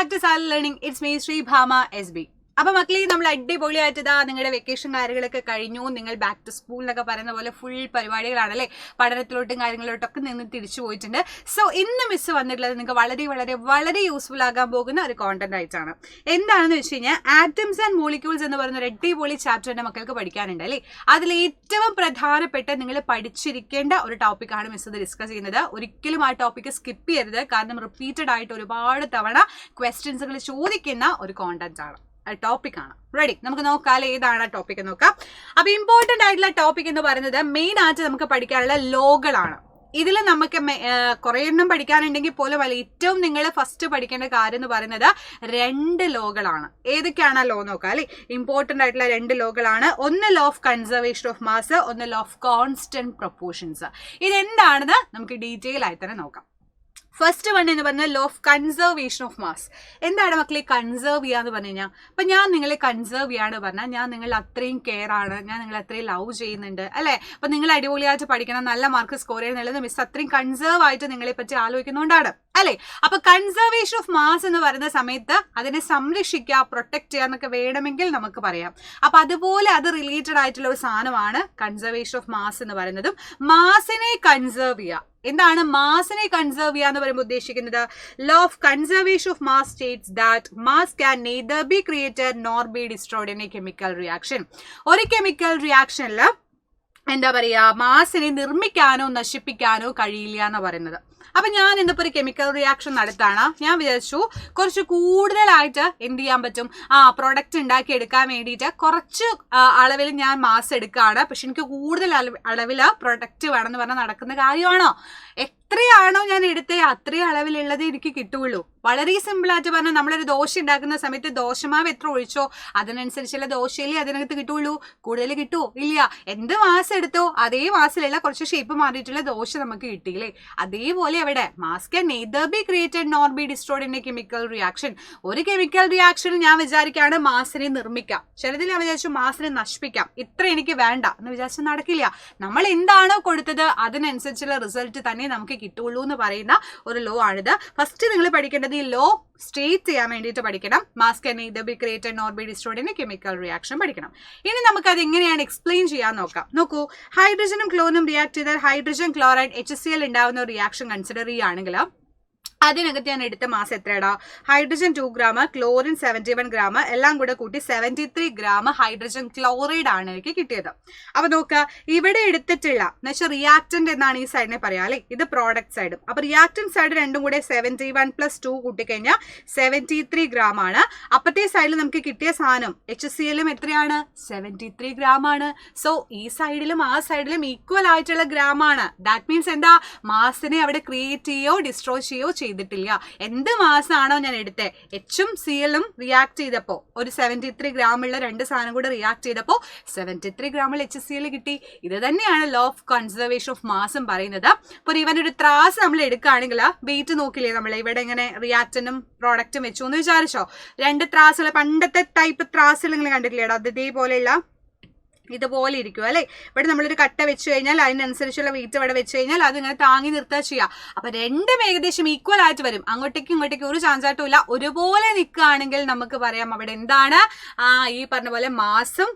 Back to salary learning. It's me Sri Bhama SB. അപ്പൊ മക്കളെ നമ്മൾ അടിപൊളിയായിട്ട് ഇതാ നിങ്ങളുടെ വെക്കേഷൻ കാര്യങ്ങളൊക്കെ കഴിഞ്ഞു. നിങ്ങൾ ബാക്ക് ടു സ്കൂൾ എന്നൊക്കെ പറയുന്ന പോലെ ഫുൾ പരിപാടികളാണല്ലേ, പഠനത്തിലോട്ടും കാര്യങ്ങളിലോട്ടൊക്കെ നിങ്ങൾ തിരിച്ചു പോയിട്ടുണ്ട്. സോ ഇന്ന് മിസ് വന്നിട്ടുള്ളത് നിങ്ങൾക്ക് വളരെ വളരെ വളരെ യൂസ്ഫുൾ ആകാൻ പോകുന്ന ഒരു കോണ്ടന്റ് ആയിട്ടാണ്. എന്താണെന്ന് വെച്ച് കഴിഞ്ഞാൽ ആറ്റംസ് ആൻഡ് മോളിക്യൂൾസ് എന്ന് പറയുന്ന ഒരു അടിപൊളി ചാപ്റ്റർ എൻ്റെ മക്കൾക്ക് പഠിക്കാനുണ്ട് അല്ലേ. അതിൽ ഏറ്റവും പ്രധാനപ്പെട്ട നിങ്ങൾ പഠിച്ചിരിക്കേണ്ട ഒരു ടോപ്പിക്കാണ് മിസ് ഇത് ഡിസ്കസ് ചെയ്യുന്നത്. ഒരിക്കലും ആ ടോപ്പിക്ക് സ്കിപ്പ് ചെയ്യരുത്, കാരണം റിപ്പീറ്റഡ് ആയിട്ട് ഒരുപാട് തവണ ക്വസ്റ്റ്യൻസുകൾ ചോദിക്കുന്ന ഒരു കോണ്ടന്റ് ആണ്, ടോപ്പിക്കാണ്. റെഡി, നമുക്ക് നോക്കാം ഏതാണ് ആ ടോപ്പിക് നോക്കാം. അപ്പൊ ഇമ്പോർട്ടന്റ് ആയിട്ടുള്ള ടോപ്പിക് എന്ന് പറയുന്നത് മെയിൻ ആയിട്ട് നമുക്ക് പഠിക്കാനുള്ള ലോകളാണ്. ഇതിൽ നമുക്ക് കുറെ എണ്ണം പഠിക്കാനുണ്ടെങ്കിൽ പോലും അല്ല, ഏറ്റവും നിങ്ങൾ ഫസ്റ്റ് പഠിക്കേണ്ട കാര്യം എന്ന് പറയുന്നത് 2 ലോകളാണ്. ഏതൊക്കെയാണ് ആ ലോ നോക്കാം അല്ലെ. ഇമ്പോർട്ടന്റ് ആയിട്ടുള്ള 2 ലോകളാണ്. ഒന്ന് law of conservation of mass, ഒന്ന് ലോ ഓഫ് കോൺസ്റ്റന്റ് പ്രൊപ്പോർഷൻസ്. ഇതെന്താണെന്ന് നമുക്ക് ഡീറ്റെയിൽ ആയി തന്നെ നോക്കാം. ഫസ്റ്റ് വൺ എന്ന് പറഞ്ഞാൽ law of conservation of mass. എന്താണ് മക്കളെ കൺസേർവ് ചെയ്യാന്ന് പറഞ്ഞു കഴിഞ്ഞാൽ, അപ്പൊ ഞാൻ നിങ്ങളെ കൺസേർവ് ചെയ്യാന്ന് പറഞ്ഞാൽ ഞാൻ നിങ്ങൾ അത്രയും കെയർ ആണ്, ഞാൻ നിങ്ങൾ അത്രയും ലവ് ചെയ്യുന്നുണ്ട് അല്ലെ. അപ്പൊ നിങ്ങൾ അടിപൊളിയായിട്ട് പഠിക്കണം, നല്ല മാർക്ക് സ്കോർ ചെയ്യുന്നുള്ളത് മിസ് അത്രയും കൺസേർവ് ആയിട്ട് നിങ്ങളെ പറ്റി ആലോചിക്കുന്നതുകൊണ്ടാണ് അല്ലെ. അപ്പൊ കൺസർവേഷൻ ഓഫ് മാസ് എന്ന് പറയുന്ന സമയത്ത് അതിനെ സംരക്ഷിക്കുക, പ്രൊട്ടക്ട് ചെയ്യുക എന്നൊക്കെ വേണമെങ്കിൽ നമുക്ക് പറയാം. അപ്പൊ അതുപോലെ അത് റിലേറ്റഡ് ആയിട്ടുള്ള ഒരു സാധനമാണ് കൺസർവേഷൻ ഓഫ് മാസ് എന്ന് പറയുന്നതും. മാസിനെ കൺസേർവ് ചെയ്യുക. എന്താണ് മാസിനെ കൺസേർവ് ചെയ്യുക എന്ന് പറയുമ്പോൾ ഉദ്ദേശിക്കുന്നത്? Law of conservation of mass States that mass can neither be created nor B destroyed in a chemical reaction. ഒരു കെമിക്കൽ റിയാക്ഷനിൽ എന്താ പറയാ, മാസിനെ നിർമ്മിക്കാനോ നശിപ്പിക്കാനോ കഴിയില്ല എന്ന് പറയുന്നത്. അപ്പൊ ഞാൻ ഇന്നിപ്പോ ഒരു കെമിക്കൽ റിയാക്ഷൻ നടത്താണ്, ഞാൻ വിചാരിച്ചു കുറച്ച് കൂടുതലായിട്ട് എന്ത് ചെയ്യാൻ പറ്റും, പ്രൊഡക്റ്റ് ഉണ്ടാക്കി എടുക്കാൻ വേണ്ടിയിട്ട് കുറച്ച് അളവിൽ ഞാൻ മാസ് എടുക്കുകയാണ്. പക്ഷെ എനിക്ക് കൂടുതൽ അളവിൽ പ്രൊഡക്റ്റ് വേണമെന്ന് പറഞ്ഞാൽ നടക്കുന്ന കാര്യമാണോ? എത്രയാണോ ഞാൻ എടുത്തേ അത്രയും അളവിലുള്ളത് എനിക്ക് കിട്ടുള്ളൂ. വളരെ സിമ്പിൾ ആയിട്ട് പറഞ്ഞാൽ നമ്മളൊരു ദോശ ഉണ്ടാക്കുന്ന സമയത്ത് ദോശമാവ് എത്ര ഒഴിച്ചോ അതിനനുസരിച്ചുള്ള ദോശയിലേ അതിനകത്ത് കിട്ടുള്ളൂ. കൂടുതൽ കിട്ടുമോ? ഇല്ല. എന്ത് മാസ് എടുത്തോ അതേ മാസിലുള്ള കുറച്ച് ഷേപ്പ് മാറിയിട്ടുള്ള ദോശ നമുക്ക് കിട്ടിയില്ലേ. അതേപോലെ അവിടെ mass can neither be created nor B destroyed in a chemical reaction. ഒരു കെമിക്കൽ റിയാക്ഷനിൽ ഞാൻ വിചാരിക്കുകയാണ് മാസിനെ നിർമ്മിക്കാം, ചിലതിൽ ഞാൻ വിചാരിച്ചു മാസിനെ നശിപ്പിക്കാം, ഇത്ര എനിക്ക് വേണ്ട എന്ന് വിചാരിച്ചാൽ നടക്കില്ല. നമ്മൾ എന്താണോ കൊടുത്തത് അതിനനുസരിച്ചുള്ള റിസൾട്ട് തന്നെ നമുക്ക് കിട്ടുള്ളൂ എന്ന് പറയുന്ന ഒരു ലോ ആണിത്. ഫസ്റ്റ് നിങ്ങൾ പഠിക്കേണ്ടത് ഈ ലോ സ്റ്റേറ്റ് ചെയ്യാൻ വേണ്ടിയിട്ട് പഠിക്കണം. Mass can neither be created nor B destroyed in a chemical reaction പഠിക്കണം. ഇനി നമുക്ക് അത് എങ്ങനെയാണ് എക്സ്പ്ലെയിൻ ചെയ്യാൻ നോക്കാം. നോക്കൂ, ഹൈഡ്രജനും ക്ലോറിനും റിയാക്ട് ചെയ്താൽ ഹൈഡ്രജൻ ക്ലോറൈഡ് HCl ഉണ്ടാവുന്ന ഒരു റിയാക്ഷൻ കൺസിഡർ ചെയ്യുകയാണെങ്കിൽ അതിനകത്ത് ഞാൻ എടുത്ത മാസ് എത്രയാടാ? ഹൈഡ്രജൻ 2 ഗ്രാം, ക്ലോറിൻ 71 ഗ്രാം, എല്ലാം കൂടെ കൂട്ടി 73 ഗ്രാം ഹൈഡ്രജൻ ക്ലോറൈഡ് ആണ് എനിക്ക് കിട്ടിയത്. അപ്പൊ നോക്കുക, ഇവിടെ എടുത്തിട്ടുള്ള എന്നുവെച്ചാൽ റിയാക്ടന്റ് എന്നാണ് ഈ സൈഡിനെ പറയാം അല്ലെ, ഇത് പ്രോഡക്റ്റ് സൈഡും. അപ്പൊ റിയാക്ടന്റ് സൈഡ് രണ്ടും കൂടെ 71 + 2 കൂട്ടിക്കഴിഞ്ഞാൽ 73 ഗ്രാം ആണ്. അപ്പത്തെ സൈഡിൽ നമുക്ക് കിട്ടിയ സാധനം HCl എത്രയാണ്? 73 ഗ്രാം ആണ്. സോ ഈ സൈഡിലും ആ സൈഡിലും ഈക്വൽ ആയിട്ടുള്ള ഗ്രാം ആണ്. ദാറ്റ് മീൻസ് എന്താ, മാസിനെ അവിടെ ക്രിയേറ്റ് ചെയ്യോ ഡിസ്ട്രോയ് ചെയ്യോ ചെയ്തിട്ടില്ല. എന്ത് മാസാണോ ഞാൻ എടുത്തേ, Hഉം Clഉം റിയാക്ട് ചെയ്തപ്പോ ഒരു 73 ഗ്രാമുള്ള 2 സാധനം കൂടെ റിയാക്ട് ചെയ്തപ്പോ 73 ഗ്രാമിൽ HCl കിട്ടി. ഇത് തന്നെയാണ് ലോ ഓഫ് കൺസർവേഷൻ ഓഫ് മാസും പറയുന്നത്. അപ്പോൾ ഇവൻ ഒരു ത്രാസ് നമ്മൾ എടുക്കുകയാണെങ്കിൽ വെയിറ്റ് നോക്കില്ലേ, നമ്മൾ ഇവിടെ ഇങ്ങനെ റിയാക്ടന്റും പ്രോഡക്റ്റും വെച്ചു എന്ന് വിചാരിച്ചോ. 2 ത്രാസുകൾ, പണ്ടത്തെ ടൈപ്പ് ത്രാസുകൾ നിങ്ങൾ കണ്ടിട്ടില്ലേടാ, അത് ഇതേപോലെയുള്ള ഇതുപോലെ ഇരിക്കും അല്ലെ. ഇവിടെ നമ്മളൊരു കട്ട വെച്ച് കഴിഞ്ഞാൽ അതിനനുസരിച്ചുള്ള വെയിറ്റ് ഇവിടെ വെച്ച് കഴിഞ്ഞാൽ അത് ഇങ്ങനെ താങ്ങി നിർത്തുക ചെയ്യാം. അപ്പൊ രണ്ടും ഏകദേശം ഈക്വൽ ആയിട്ട് വരും, അങ്ങോട്ടേക്കും ഇങ്ങോട്ടേക്കും ഒരു ചാഞ്ചാട്ടും ഇല്ല. ഒരുപോലെ നിൽക്കുകയാണെങ്കിൽ നമുക്ക് പറയാം അവിടെ എന്താണ്, ഈ പറഞ്ഞ പോലെ മാസും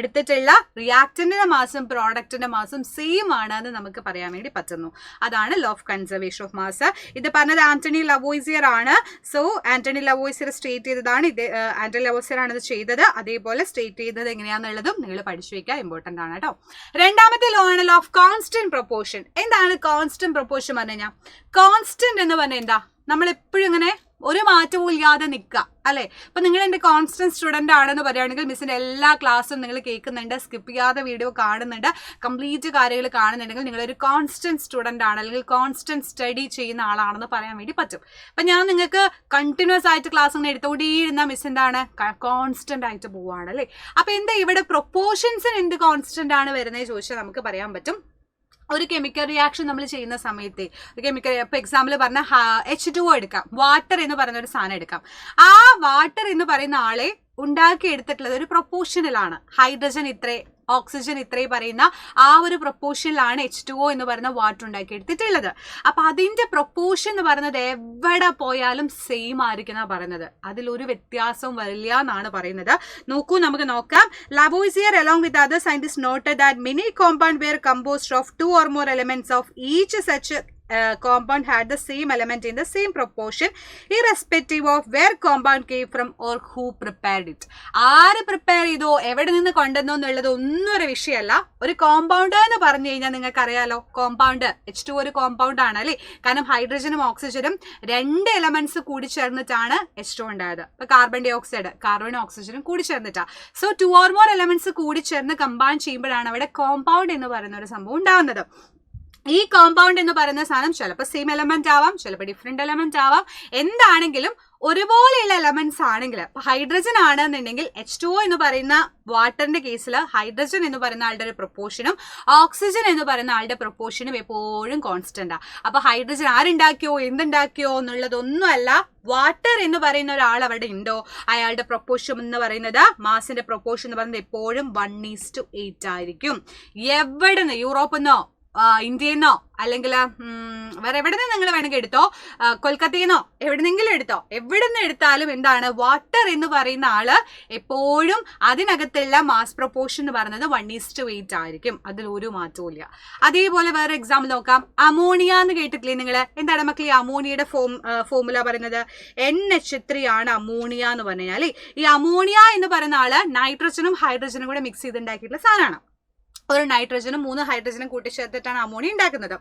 എടുത്തിട്ടുള്ള റിയാക്ടന്റിന്റെ മാസും പ്രോഡക്റ്റിന്റെ മാസും സെയിം ആണ് എന്ന് നമുക്ക് പറയാൻ വേണ്ടി പറ്റുന്നു. അതാണ് law of conservation of mass. ഇത് പറഞ്ഞത് ആന്റണി ലവോയിസിയർ ആണ്. സോ ആന്റണി ലവോയിസിയർ സ്റ്റേറ്റ് ചെയ്തതാണ് ഇത്, ആന്റണി ലവോയിസിയർ ആണ് ഇത് ചെയ്തത്. അതേപോലെ സ്റ്റേറ്റ് ചെയ്തത് എങ്ങനെയാണെന്നുള്ളതും നിങ്ങൾ പഠിച്ചു വെക്കുക, ഇമ്പോർട്ടന്റ് ആണ് കേട്ടോ. രണ്ടാമത്തെ ലോ ആണ് ലോ ഓഫ് കോൺസ്റ്റന്റ് പ്രൊപ്പോർഷൻ. എന്താണ് കോൺസ്റ്റന്റ് പ്രൊപ്പോർഷൻ പറഞ്ഞു കഴിഞ്ഞാൽ? കോൺസ്റ്റന്റ് എന്ന് പറഞ്ഞാൽ എന്താ, നമ്മൾ എപ്പോഴും ഇങ്ങനെ ഒരു മാറ്റവും ഇല്ലാതെ നിൽക്കുക അല്ലെ. അപ്പൊ നിങ്ങൾ എന്റെ കോൺസ്റ്റന്റ് സ്റ്റുഡന്റ് ആണെന്ന് പറയുകയാണെങ്കിൽ മിസ്സിന്റെ എല്ലാ ക്ലാസ്സും നിങ്ങൾ കേൾക്കുന്നുണ്ട്, സ്കിപ്പ് ചെയ്യാതെ വീഡിയോ കാണുന്നുണ്ട്, കംപ്ലീറ്റ് കാര്യങ്ങൾ കാണുന്നുണ്ടെങ്കിൽ നിങ്ങളൊരു കോൺസ്റ്റന്റ് സ്റ്റുഡന്റ് ആണ്, അല്ലെങ്കിൽ കോൺസ്റ്റന്റ് സ്റ്റഡി ചെയ്യുന്ന ആളാണെന്ന് പറയാൻ വേണ്ടി പറ്റും. അപ്പൊ ഞാൻ നിങ്ങൾക്ക് കണ്ടിന്യൂസ് ആയിട്ട് ക്ലാസ് ഇങ്ങനെ എടുത്തോണ്ടിയിരുന്ന മിസ് എന്താണ്, കോൺസ്റ്റന്റ് ആയിട്ട് പോവാണ് അല്ലെ. അപ്പൊ എന്താ ഇവിടെ പ്രൊപ്പോർഷൻസിന് എന്ത് കോൺസ്റ്റന്റ് ആണ് വരുന്നത് ചോദിച്ചാൽ നമുക്ക് പറയാൻ പറ്റും. ഒരു കെമിക്കൽ റിയാക്ഷൻ നമ്മൾ ചെയ്യുന്ന സമയത്ത് ഒരു കെമിക്കൽ, ഇപ്പോൾ എക്സാമ്പിൾ പറഞ്ഞാൽ H2O എടുക്കാം, വാട്ടർ എന്ന് പറയുന്ന ഒരു സാധനം എടുക്കാം. ആ വാട്ടർ എന്ന് പറയുന്ന ആളെ ഉണ്ടാക്കിയെടുത്തിട്ടുള്ളത് ഒരു പ്രൊപ്പോർഷനിലാണ്. ഹൈഡ്രജൻ ഇത്രേ, ഓക്സിജൻ ഇത്രേ പറയുന്ന ആ ഒരു പ്രൊപ്പോർഷനിലാണ് H2O എന്ന് പറയുന്ന വാട്ടർ ഉണ്ടാക്കിയെടുത്തിട്ടുള്ളത്. അപ്പൊ അതിന്റെ പ്രൊപ്പോർഷൻ എന്ന് പറയുന്നത് എവിടെ പോയാലും സെയിം ആയിരിക്കും എന്നാണ് പറയുന്നത്. അതിലൊരു വ്യത്യാസവും വരില്ല എന്നാണ് പറയുന്നത്. നോക്കൂ, നമുക്ക് നോക്കാം. Lavoisier along with other scientists noted that many compounds were composed of 2 or more elements of each such compound had the same element in the same proportion irrespective of where compound came from or who prepared it. ആര് prepare ചെയ്തോ, എവിടെ നിന്ന് കൊണ്ടുവന്നോ എന്നുള്ളത് ഒന്നും ഒരു വിഷയമല്ല. ഒരു compound എന്ന് പറഞ്ഞു കഴിഞ്ഞാൽ നിങ്ങൾക്ക് അറിയാലോ, കോമ്പൗണ്ട് H2 ഒരു കോമ്പൗണ്ട് ആണ് അല്ലേ. കാരണം ഹൈഡ്രജനും ഓക്സിജനും 2 എലമെന്റ്സ് കൂടി ചേർന്നിട്ടാണ് H2 ഉണ്ടായത്. ഇപ്പൊ കാർബൺ ഡൈ ഓക്സൈഡ്, കാർബണും ഓക്സിജനും കൂടി ചേർന്നിട്ടാ. സോ 2 or more എലമെന്റ്സ് കൂടി ചേർന്ന് കമ്പൈൻ ചെയ്യുമ്പോഴാണ് അവിടെ കോമ്പൗണ്ട് എന്ന് പറയുന്ന ഒരു സംഭവം ഉണ്ടാവുന്നത്. ഈ കോമ്പൗണ്ട് എന്ന് പറയുന്ന സാധനം ചിലപ്പോൾ സെയിം എലമെന്റ് ആവാം, ചിലപ്പോൾ ഡിഫറെന്റ് എലമെന്റ് ആവാം. എന്താണെങ്കിലും ഒരുപോലെയുള്ള എലമെന്റ്സ് ആണെങ്കിൽ, ഹൈഡ്രജൻ ആണെന്നുണ്ടെങ്കിൽ H2O എന്ന് പറയുന്ന വാട്ടറിന്റെ കേസിൽ ഹൈഡ്രജൻ എന്ന് പറയുന്ന ആളുടെ ഒരു പ്രൊപ്പോർഷനും ഓക്സിജൻ എന്ന് പറയുന്ന ആളുടെ പ്രൊപ്പോർഷനും എപ്പോഴും കോൺസ്റ്റന്റ് ആ. അപ്പൊ ഹൈഡ്രജൻ ആരുണ്ടാക്കിയോ എന്തുണ്ടാക്കിയോ എന്നുള്ളതൊന്നുമല്ല, വാട്ടർ എന്ന് പറയുന്ന ഒരാൾ അവിടെ ഉണ്ടോ, അയാളുടെ പ്രൊപ്പോർഷൻ എന്ന് പറയുന്നത്, മാസിന്റെ പ്രൊപ്പോർഷൻ എന്ന് പറയുന്നത് എപ്പോഴും 1:8 ആയിരിക്കും. എവിടെ നിന്ന്, യൂറോപ്പിൽ നിന്നോ ഇന്ത്യയിൽ നിന്നോ അല്ലെങ്കിൽ വേറെ എവിടെ നിന്ന് നിങ്ങൾ വേണമെങ്കിൽ എടുത്തോ, കൊൽക്കത്തയിൽ നിന്നോ എവിടെന്നെങ്കിലും എടുത്തോ, എവിടെ നിന്ന് എടുത്താലും എന്താണ്, വാട്ടർ എന്ന് പറയുന്ന ആള് എപ്പോഴും അതിനകത്തുള്ള മാസ് പ്രൊപ്പോർഷൻ എന്ന് പറയുന്നത് 1:8 ആയിരിക്കും. അതിൽ ഒരു മാറ്റവും ഇല്ല. അതേപോലെ വേറെ എക്സാമ്പിൾ നോക്കാം. അമോണിയ എന്ന് കേട്ടിട്ടില്ലേ നിങ്ങൾ? എന്താണ് മക്കളെ അമോണിയയുടെ ഫോർമുല പറയുന്നത്? NH3 ആണ് അമോണിയ എന്ന് പറഞ്ഞു കഴിഞ്ഞാൽ. ഈ അമോണിയ എന്ന് പറയുന്ന ആള് നൈട്രജനും ഹൈഡ്രജനും കൂടെ മിക്സ് ചെയ്തുണ്ടാക്കിയിട്ടുള്ള സാധനമാണ്. ഒരു നൈട്രജനും 3 ഹൈഡ്രജനും കൂട്ടിച്ചേർത്തിട്ടാണ് അമോണിയ ഉണ്ടാക്കുന്നത്.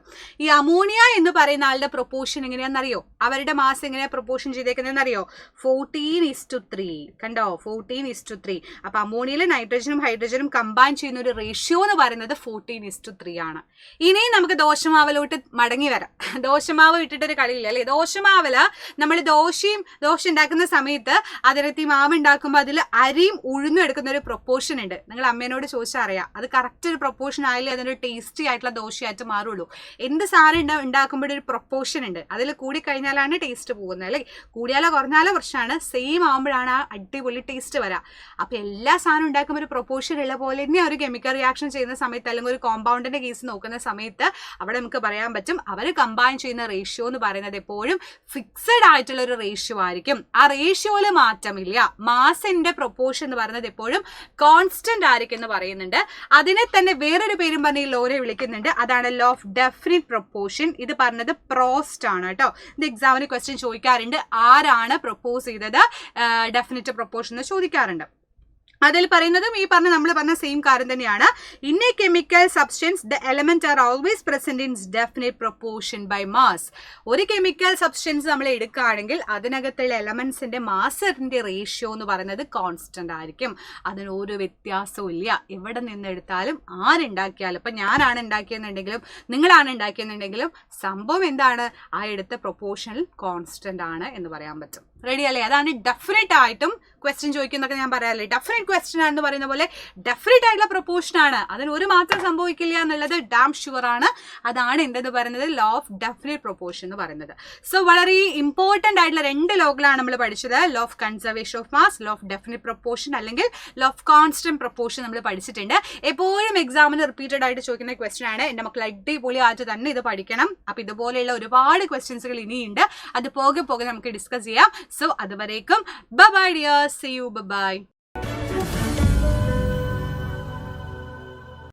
ഈ അമോണിയ എന്ന് പറയുന്ന ആളുടെ പ്രൊപ്പോർഷൻ എങ്ങനെയാണെന്നറിയോ? അവരുടെ മാസ് എങ്ങനെയാ പ്രൊപ്പോർഷൻ ചെയ്തേക്കുന്നതെന്നറിയോ? 14:3. കണ്ടോ, 14:3. അപ്പൊ അമോണിയയിൽ നൈട്രജനും ഹൈഡ്രജനും കമ്പൈൻ ചെയ്യുന്ന ഒരു റേഷ്യോ എന്ന് പറയുന്നത് 14:3 ആണ്. ഇനി നമുക്ക് ദോശമാവിലോട്ട് മടങ്ങി വരാം. ദോശമാവ് ഇട്ടിട്ടൊരു കളിയില്ല അല്ലെ? ദോശമാവില് നമ്മൾ ദോശ ഉണ്ടാക്കുന്ന സമയത്ത് അതിനകത്ത് ഈ മാവ് ഉണ്ടാക്കുമ്പോൾ അതിൽ അരിയും ഉഴുന്നും എടുക്കുന്ന ഒരു പ്രൊപ്പോർഷൻ ഉണ്ട്. നിങ്ങൾ അമ്മേനോട് ചോദിച്ചാൽ അറിയാം. അത് കറക്റ്റ് പ്രൊപ്പോർഷൻ ആയാലും അതിനൊരു ടേസ്റ്റി ആയിട്ടുള്ള ദോശയായിട്ട് മാറുള്ളൂ. എന്ത് സാധനം ഉണ്ടാക്കുമ്പോഴും ഒരു പ്രൊപ്പോർഷൻ ഉണ്ട്. അതിൽ കൂടി കഴിഞ്ഞാലാണ് ടേസ്റ്റ് പോകുന്നത് അല്ലെ? കൂടിയാലോ കുറഞ്ഞാലോ പ്രശ്നമാണ്, സെയിം ആകുമ്പോഴാണ് ആ അടിപൊളി ടേസ്റ്റ് വരാം. അപ്പൊ എല്ലാ സാധനം ഉണ്ടാക്കുമ്പോൾ ഒരു പ്രൊപ്പോർഷൻ ഉള്ള പോലെ തന്നെ ഒരു കെമിക്കൽ റിയാക്ഷൻ ചെയ്യുന്ന സമയത്ത് അല്ലെങ്കിൽ ഒരു കോമ്പൗണ്ടിന്റെ കേസ് നോക്കുന്ന സമയത്ത് അവിടെ നമുക്ക് പറയാൻ പറ്റും അവർ കമ്പൈൻ ചെയ്യുന്ന റേഷ്യോ എന്ന് പറയുന്നത് എപ്പോഴും ഫിക്സഡ് ആയിട്ടുള്ള ഒരു റേഷ്യോ ആയിരിക്കും. ആ റേഷ്യോയില് മാറ്റമില്ല. മാസിന്റെ പ്രൊപ്പോർഷൻ എന്ന് പറയുന്നത് എപ്പോഴും കോൺസ്റ്റന്റ് ആയിരിക്കും എന്ന് പറയുന്നുണ്ട്. അതിനെ തന്നെ വേറൊരു പേരും പറഞ്ഞ ഈ ലോനെ വിളിക്കുന്നുണ്ട്. അതാണ് ലോ ഓഫ് ഡെഫിനിറ്റ് പ്രൊപ്പോർഷൻ. ഇത് പറഞ്ഞത് പ്രോസ്റ്റ് ആണ് കേട്ടോ. ഇത് എക്സാമിന് ക്വസ്റ്റ്യൻ ചോദിക്കാറുണ്ട്. ആരാണ് പ്രൊപ്പോസ് ചെയ്തത് ഡെഫിനിറ്റ് പ്രൊപ്പോർഷൻ എന്ന് ചോദിക്കാറുണ്ട്. അതിൽ പറയുന്നതും ഈ നമ്മൾ പറഞ്ഞ സെയിം കാര്യം തന്നെയാണ്. In a chemical substance the element are always present in definite proportion by mass. ഒരു കെമിക്കൽ സബ്സ്റ്റൻസ് നമ്മൾ എടുക്കുകയാണെങ്കിൽ അതിനകത്തുള്ള എലമെന്റ്സിന്റെ മാസിന്റെ റേഷ്യോ എന്ന് പറയുന്നത് കോൺസ്റ്റന്റ് ആയിരിക്കും. അതിന് ഒരു വ്യത്യാസവും ഇല്ല. എവിടെ നിന്ന് എടുത്താലും ആരുണ്ടാക്കിയാലും, ഇപ്പൊ ഞാനാണ് ഉണ്ടാക്കിയെന്നുണ്ടെങ്കിലും നിങ്ങളാണ് ഉണ്ടാക്കിയെന്നുണ്ടെങ്കിലും സംഭവം എന്താണ്, ആ എടുത്ത പ്രൊപ്പോർഷനിൽ കോൺസ്റ്റന്റ് ആണ് എന്ന് പറയാൻ പറ്റും. റെഡി അല്ലേ? അതാണ് ഡെഫിനറ്റ് ആയിട്ടും ക്വസ്റ്റ്യൻ ചോദിക്കുന്നതൊക്കെ ഞാൻ പറയാറില്ലേ, ഡെഫിനറ്റ് ക്വസ്റ്റ്യൻ ആണെന്ന് പറയുന്ന പോലെ ഡെഫിനറ്റ് ആയിട്ടുള്ള പ്രൊപ്പോർഷൻ ആണ്. അതിന് ഒരു മാറ്റം സംഭവിക്കില്ല എന്നുള്ളത് ഡാം ഷുവർ ആണ്. അതാണ് എന്തെന്ന് പറയുന്നത് ലോ ഓഫ് ഡെഫിനറ്റ് പ്രൊപ്പോർഷൻ എന്ന് പറയുന്നത്. സോ വളരെ ഇമ്പോർട്ടന്റ് ആയിട്ടുള്ള 2 ലോകളാണ് നമ്മൾ പഠിച്ചത്. Law of conservation of mass, law of definite proportion അല്ലെങ്കിൽ ലോ ഓഫ് കോൺസ്റ്റന്റ് പ്രൊപ്പോർഷൻ നമ്മൾ പഠിച്ചിട്ടുണ്ട്. എപ്പോഴും എക്സാമിന് റിപ്പീറ്റഡ് ആയിട്ട് ചോദിക്കുന്ന ക്വസ്റ്റ്യൻ ആണ്. എന്റെ മക്കൾ അടിപൊളി ആയിട്ട് തന്നെ ഇത് പഠിക്കണം. അപ്പൊ ഇതുപോലെയുള്ള ഒരുപാട് ക്വസ്റ്റ്യൻസുകൾ ഇനിയുണ്ട്. അത് പോകെ നമുക്ക് ഡിസ്കസ് ചെയ്യാം. സോ അതുവരേക്കും bye dears, see you, bye bye.